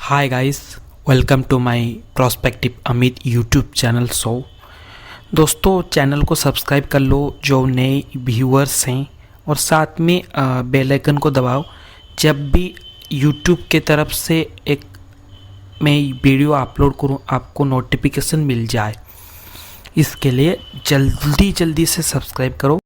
Hi guys, welcome to my prospective Amit YouTube channel show. दोस्तों, channel को subscribe कर लो जो नए व्यूअर्स हैं, और साथ में बेल आइकन को दबाओ। जब भी यूट्यूब के तरफ से एक मैं वीडियो अपलोड करूं, आपको नोटिफिकेशन मिल जाए। इसके लिए जल्दी से सब्सक्राइब करो।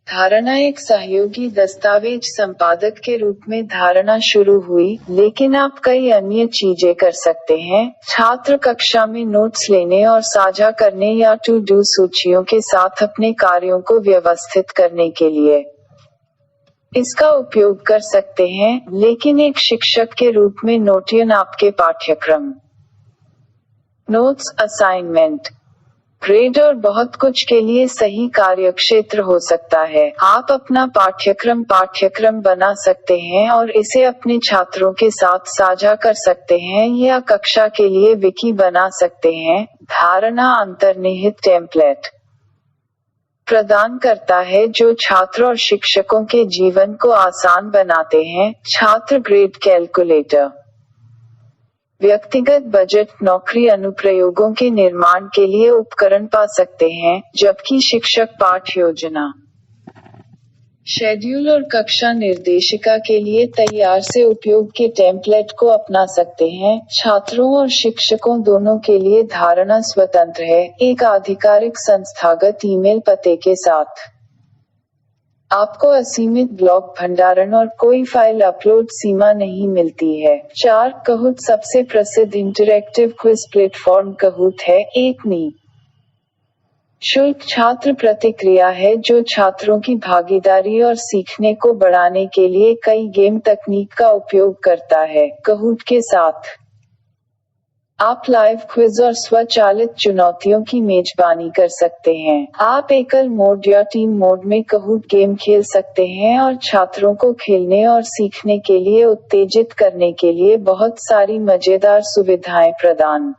धारणा एक सहयोगी दस्तावेज संपादक के रूप में धारणा शुरू हुई, लेकिन आप कई अन्य चीजें कर सकते हैं। छात्र कक्षा में नोट्स लेने और साझा करने या टू डू सूचियों के साथ अपने कार्यों को व्यवस्थित करने के लिए इसका उपयोग कर सकते हैं, लेकिन एक शिक्षक के रूप में नोटियन आपके पाठ्यक्रम, नोट्स, असाइनमेंट, ग्रेड और बहुत कुछ के लिए सही कार्यक्षेत्र हो सकता है। आप अपना पाठ्यक्रम बना सकते हैं और इसे अपने छात्रों के साथ साझा कर सकते हैं या कक्षा के लिए विकी बना सकते हैं। धारणा अंतर्निहित टेम्पलेट प्रदान करता है जो छात्र और शिक्षकों के जीवन को आसान बनाते हैं। छात्र ग्रेड कैलकुलेटर, व्यक्तिगत बजट, नौकरी अनुप्रयोगों के निर्माण के लिए उपकरण पा सकते हैं, जबकि शिक्षक पाठ योजना, शेड्यूल और कक्षा निर्देशिका के लिए तैयार से उपयोग के टेम्पलेट को अपना सकते हैं। छात्रों और शिक्षकों दोनों के लिए धारणा स्वतंत्र है, एक आधिकारिक संस्थागत ईमेल पते के साथ। आपको असीमित ब्लॉक भंडारण और कोई फाइल अपलोड सीमा नहीं मिलती है। 4. कहूट सबसे प्रसिद्ध इंटरैक्टिव क्विज प्लेटफॉर्म कहूट है, एक शुल्क छात्र प्रतिक्रिया है जो छात्रों की भागीदारी और सीखने को बढ़ाने के लिए कई गेम तकनीक का उपयोग करता है। कहूट के साथ आप लाइव क्विज और स्वचालित चुनौतियों की मेजबानी कर सकते हैं। आप एकल मोड या टीम मोड में कहूट गेम खेल सकते हैं और छात्रों को खेलने और सीखने के लिए उत्तेजित करने के लिए बहुत सारी मजेदार सुविधाएं प्रदान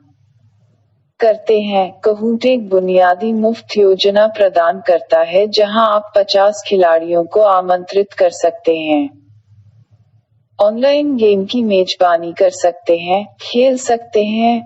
करते हैं। कहूट एक बुनियादी मुफ्त योजना प्रदान करता है जहां आप 50 खिलाड़ियों को आमंत्रित कर सकते हैं, ऑनलाइन गेम की मेजबानी कर सकते हैं, खेल सकते हैं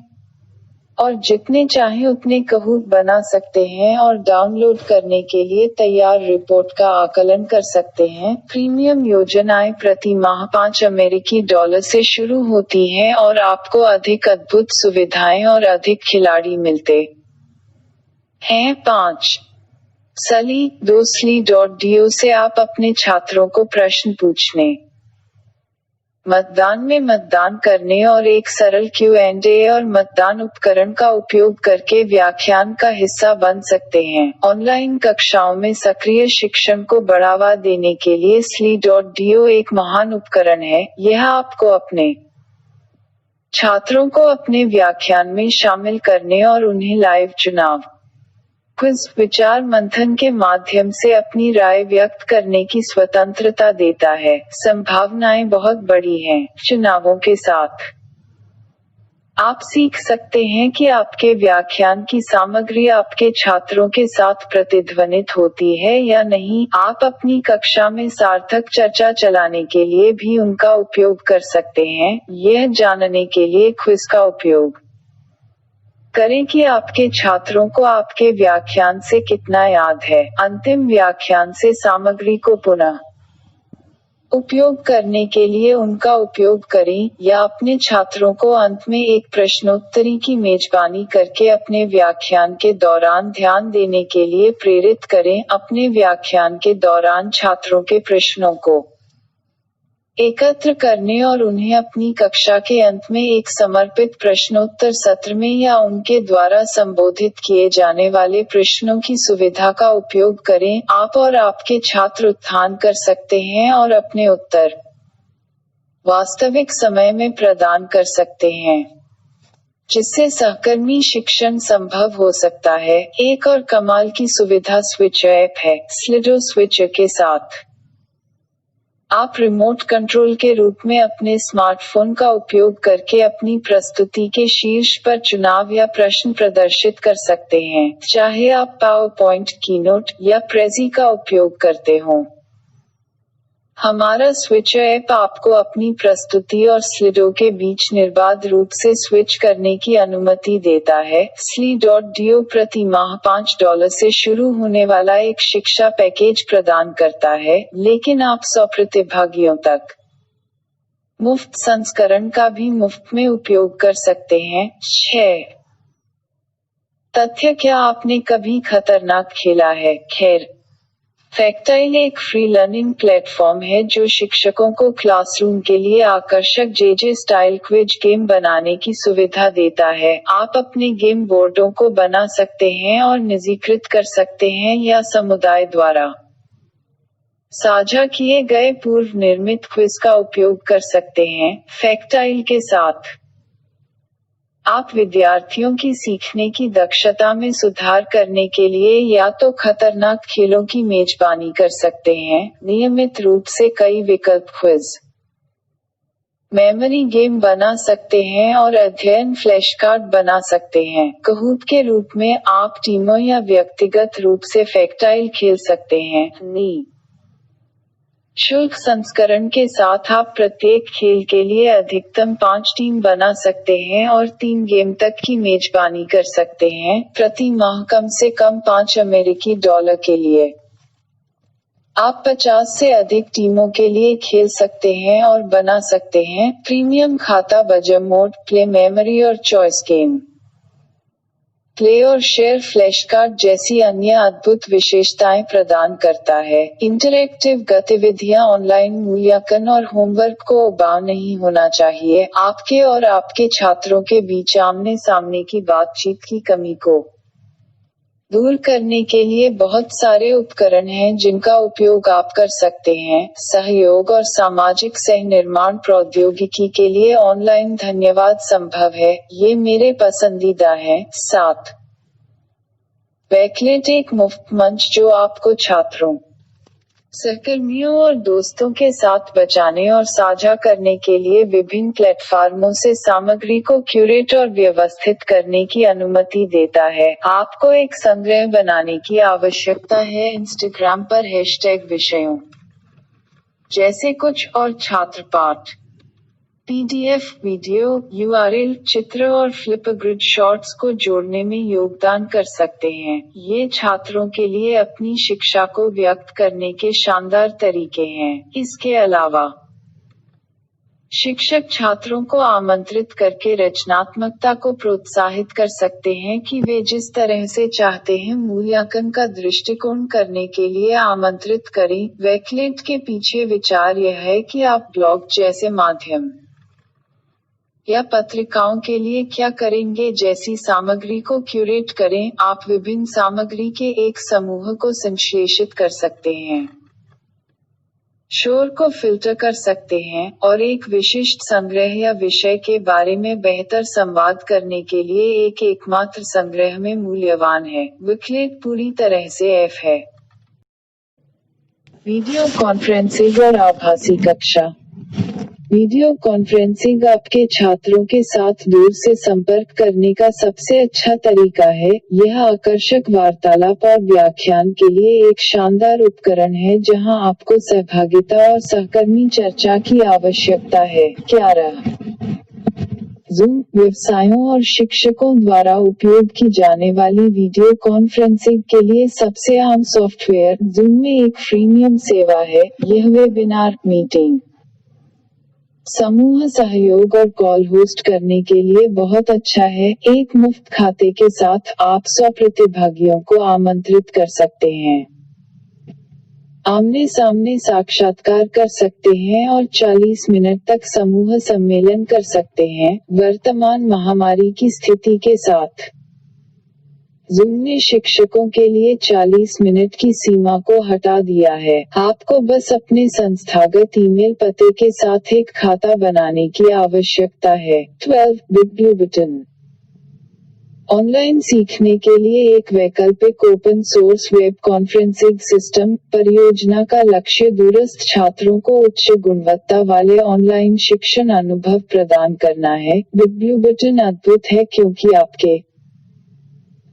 और जितने चाहे उतने कहूट बना सकते हैं और डाउनलोड करने के लिए तैयार रिपोर्ट का आकलन कर सकते हैं। प्रीमियम योजनाएं प्रति माह $5 से शुरू होती हैं और आपको अधिक अद्भुत सुविधाएं और अधिक खिलाड़ी मिलते हैं। 5. sli.do से आप अपने छात्रों को प्रश्न पूछने, मतदान में मतदान करने और एक सरल Q&A और मतदान उपकरण का उपयोग करके व्याख्यान का हिस्सा बन सकते हैं। ऑनलाइन कक्षाओं में सक्रिय शिक्षण को बढ़ावा देने के लिए sli.do एक महान उपकरण है। यह आपको अपने छात्रों को अपने व्याख्यान में शामिल करने और उन्हें लाइव चुनाव, क्विज, विचार मंथन के माध्यम से अपनी राय व्यक्त करने की स्वतंत्रता देता है। संभावनाएं बहुत बड़ी हैं। चुनावों के साथ आप सीख सकते हैं कि आपके व्याख्यान की सामग्री आपके छात्रों के साथ प्रतिध्वनित होती है या नहीं। आप अपनी कक्षा में सार्थक चर्चा चलाने के लिए भी उनका उपयोग कर सकते हैं। यह जानने के लिए क्विज का उपयोग करें कि आपके छात्रों को आपके व्याख्यान से कितना याद है। अंतिम व्याख्यान से सामग्री को पुनः उपयोग करने के लिए उनका उपयोग करें, या अपने छात्रों को अंत में एक प्रश्नोत्तरी की मेजबानी करके अपने व्याख्यान के दौरान ध्यान देने के लिए प्रेरित करें। अपने व्याख्यान के दौरान छात्रों के प्रश्नों को एकत्र करने और उन्हें अपनी कक्षा के अंत में एक समर्पित प्रश्नोत्तर सत्र में या उनके द्वारा संबोधित किए जाने वाले प्रश्नों की सुविधा का उपयोग करें। आप और आपके छात्र उत्थान कर सकते हैं और अपने उत्तर वास्तविक समय में प्रदान कर सकते हैं। जिससे सहकर्मी शिक्षण संभव हो सकता है। एक और कमाल की सुविधा स्विचर ऐप है। स्लिडो स्विचर के साथ आप रिमोट कंट्रोल के रूप में अपने स्मार्टफोन का उपयोग करके अपनी प्रस्तुति के शीर्ष पर चुनाव या प्रश्न प्रदर्शित कर सकते हैं, चाहे आप पावरपॉइंट, कीनोट या प्रेज़ी का उपयोग करते हों। हमारा स्विचर ऐप आपको अपनी प्रस्तुति और स्लिडो के बीच निर्बाध रूप से स्विच करने की अनुमति देता है। Sli.do प्रति माह $5 से शुरू होने वाला एक शिक्षा पैकेज प्रदान करता है, लेकिन आप 100 प्रतिभागियों तक मुफ्त संस्करण का भी मुफ्त में उपयोग कर सकते हैं। 6 तथ्य क्या आपने कभी खतरनाक खेला है? खैर, फैक्टाइल एक फ्री लर्निंग प्लेटफॉर्म है जो शिक्षकों को क्लासरूम के लिए आकर्षक जेजे स्टाइल क्विज गेम बनाने की सुविधा देता है। आप अपने गेम बोर्डों को बना सकते हैं और निजीकृत कर सकते हैं या समुदाय द्वारा साझा किए गए पूर्व निर्मित क्विज का उपयोग कर सकते हैं। फैक्टाइल के साथ आप विद्यार्थियों की सीखने की दक्षता में सुधार करने के लिए या तो खतरनाक खेलों की मेजबानी कर सकते हैं, नियमित रूप से कई विकल्प क्विज, मेमोरी गेम बना सकते हैं और अध्ययन फ्लैश कार्ड बना सकते हैं। कहूत के रूप में आप टीमों या व्यक्तिगत रूप से फैक्टाइल खेल सकते हैं। शुल्क संस्करण के साथ आप प्रत्येक खेल के लिए अधिकतम 5 टीम बना सकते हैं और 3 गेम तक की मेजबानी कर सकते हैं, प्रति माह कम से कम $5 के लिए। आप 50 से अधिक टीमों के लिए खेल सकते हैं और बना सकते हैं। प्रीमियम खाता बजट मोड, प्ले मेमोरी और चॉइस गेम, प्ले और शेयर फ्लैश कार्ड जैसी अन्य अद्भुत विशेषताएं प्रदान करता है। इंटरैक्टिव गतिविधियां, ऑनलाइन मूल्यांकन और होमवर्क को अभाव नहीं होना चाहिए। आपके और आपके छात्रों के बीच आमने सामने की बातचीत की कमी को दूर करने के लिए बहुत सारे उपकरण हैं जिनका उपयोग आप कर सकते हैं। सहयोग और सामाजिक सह-निर्माण प्रौद्योगिकी के लिए ऑनलाइन धन्यवाद संभव है, ये मेरे पसंदीदा हैं। 7 वैकलेट एक मुफ्त मंच जो आपको छात्रों, सहकर्मियों और दोस्तों के साथ बचाने और साझा करने के लिए विभिन्न प्लेटफार्मों से सामग्री को क्यूरेट और व्यवस्थित करने की अनुमति देता है। आपको एक संग्रह बनाने की आवश्यकता है। इंस्टाग्राम पर हैशटैग विषयों जैसे कुछ और छात्र पाठ, PDF, वीडियो, URL, चित्र और फ्लिपग्रिड शॉट्स को जोड़ने में योगदान कर सकते हैं। ये छात्रों के लिए अपनी शिक्षा को व्यक्त करने के शानदार तरीके हैं। इसके अलावा शिक्षक छात्रों को आमंत्रित करके रचनात्मकता को प्रोत्साहित कर सकते हैं कि वे जिस तरह से चाहते हैं मूल्यांकन का दृष्टिकोण करने के लिए आमंत्रित करें। वैकलेट के पीछे विचार यह है कि आप ब्लॉग जैसे माध्यम या पत्रिकाओं के लिए क्या करेंगे जैसी सामग्री को क्यूरेट करें। आप विभिन्न सामग्री के एक समूह को संश्लेषित कर सकते हैं, शोर को फिल्टर कर सकते हैं, और एक विशिष्ट संग्रह या विषय के बारे में बेहतर संवाद करने के लिए एक एकमात्र संग्रह में मूल्यवान है। वैकलेट पूरी तरह से ऐप है। वीडियो कॉन्फ्रेंसिंग और आभासी कक्षा। वीडियो कॉन्फ्रेंसिंग आपके छात्रों के साथ दूर से संपर्क करने का सबसे अच्छा तरीका है। यह आकर्षक वार्तालाप और व्याख्यान के लिए एक शानदार उपकरण है जहां आपको सहभागिता और सहकर्मी चर्चा की आवश्यकता है। 11 ज़ूम व्यवसायों और शिक्षकों द्वारा उपयोग की जाने वाली वीडियो कॉन्फ्रेंसिंग के लिए सबसे आम सॉफ्टवेयर ज़ूम में एक फ्रीमियम सेवा है। यह वेबिनार, मीटिंग, समूह सहयोग और कॉल होस्ट करने के लिए बहुत अच्छा है। एक मुफ्त खाते के साथ आप 100 प्रतिभागियों को आमंत्रित कर सकते हैं, आमने सामने साक्षात्कार कर सकते हैं और 40 मिनट तक समूह सम्मेलन कर सकते हैं। वर्तमान महामारी की स्थिति के साथ ज़ूम ने शिक्षकों के लिए 40 मिनट की सीमा को हटा दिया है। आपको बस अपने संस्थागत ईमेल पते के साथ एक खाता बनाने की आवश्यकता है। 12 बिग ब्लू बटन। ऑनलाइन सीखने के लिए एक वैकल्पिक open source web conferencing system परियोजना का लक्ष्य दूरस्थ छात्रों को उच्च गुणवत्ता वाले ऑनलाइन शिक्षण अनुभव प्रदान करना है। बिग ब्लू बटन अद्भुत है क्योंकि आपके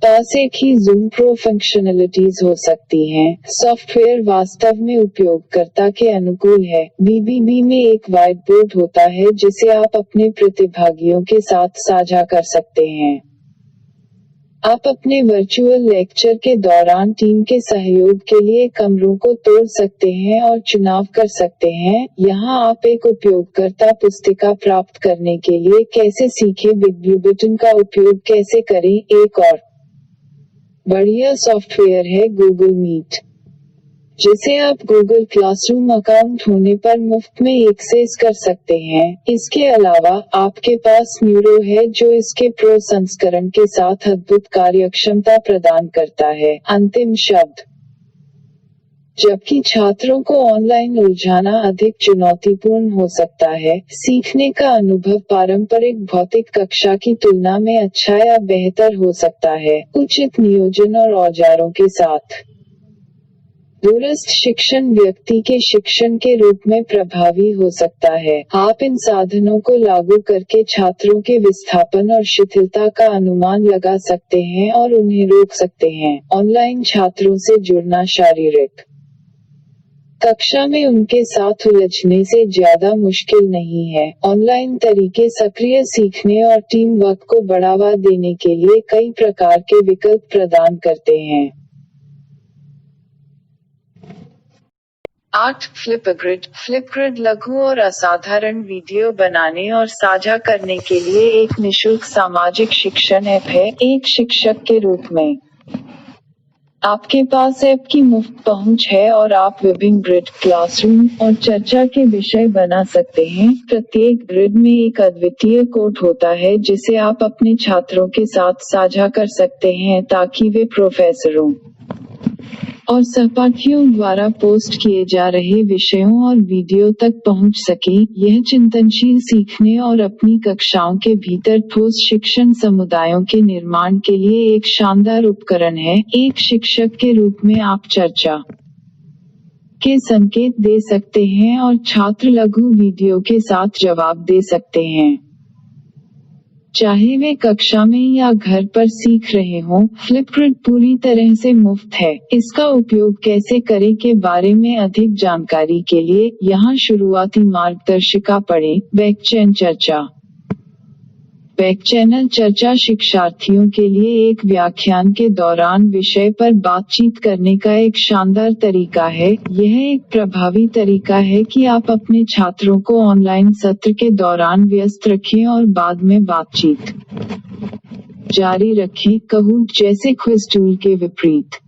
पास एक ही Zoom Pro फंक्शनलिटीज हो सकती हैं। सॉफ्टवेयर वास्तव में उपयोगकर्ता के अनुकूल है। BBB में एक व्हाइट बोर्ड होता है जिसे आप अपने प्रतिभागियों के साथ साझा कर सकते हैं। आप अपने वर्चुअल लेक्चर के दौरान टीम के सहयोग के लिए कमरों को तोड़ सकते हैं और चुनाव कर सकते हैं। यहाँ आप एक उपयोगकर्ता पुस्तिका प्राप्त करने के लिए कैसे सीखें। बिग ब्लू बटन का उपयोग कैसे करें। एक और बढ़िया सॉफ्टवेयर है गूगल मीट, जिसे आप गूगल क्लासरूम अकाउंट होने पर मुफ्त में एक्सेस कर सकते हैं। इसके अलावा आपके पास न्यूरो है जो इसके प्रो संस्करण के साथ अद्भुत कार्यक्षमता प्रदान करता है। अंतिम शब्द। जबकि छात्रों को ऑनलाइन उलझाना अधिक चुनौतीपूर्ण हो सकता है, सीखने का अनुभव पारंपरिक भौतिक कक्षा की तुलना में अच्छा या बेहतर हो सकता है, उचित नियोजन और औजारों के साथ। दूरस्थ शिक्षण व्यक्ति के शिक्षण के रूप में प्रभावी हो सकता है। आप इन साधनों को लागू करके छात्रों के विस्थापन और शिथिलता का अनुमान लगा सकते हैं और उन्हें रोक सकते हैं। ऑनलाइन छात्रों से जुड़ना शारीरिक कक्षा में उनके साथ उलझने से ज्यादा मुश्किल नहीं है। ऑनलाइन तरीके सक्रिय सीखने और टीम वर्क को बढ़ावा देने के लिए कई प्रकार के विकल्प प्रदान करते हैं। 8. फ्लिपग्रिड लघु और असाधारण वीडियो बनाने और साझा करने के लिए एक निशुल्क सामाजिक शिक्षण ऐप है। एक शिक्षक के रूप में आपके पास ऐप की मुफ्त पहुंच है और आप विभिन्न ग्रिड, क्लासरूम और चर्चा के विषय बना सकते हैं। प्रत्येक ग्रिड में एक अद्वितीय कोड होता है जिसे आप अपने छात्रों के साथ साझा कर सकते हैं ताकि वे प्रोफेसरों और सहपाठियों द्वारा पोस्ट किए जा रहे विषयों और वीडियो तक पहुंच सकें। यह चिंतनशील सीखने और अपनी कक्षाओं के भीतर ठोस शिक्षण समुदायों के निर्माण के लिए एक शानदार उपकरण है। एक शिक्षक के रूप में आप चर्चा के संकेत दे सकते हैं और छात्र लघु वीडियो के साथ जवाब दे सकते हैं, चाहे वे कक्षा में या घर पर सीख रहे हों। फ्लिपग्रिड पूरी तरह से मुफ्त है। इसका उपयोग कैसे करें के बारे में अधिक जानकारी के लिए यहाँ शुरुआती मार्गदर्शिका पढ़ें। बैकचैन चर्चा। बैकचैनल चर्चा शिक्षार्थियों के लिए एक व्याख्यान के दौरान विषय पर बातचीत करने का एक शानदार तरीका है। यह एक प्रभावी तरीका है कि आप अपने छात्रों को ऑनलाइन सत्र के दौरान व्यस्त रखें और बाद में बातचीत जारी रखें। कहूट जैसे क्विज टूल के विपरीत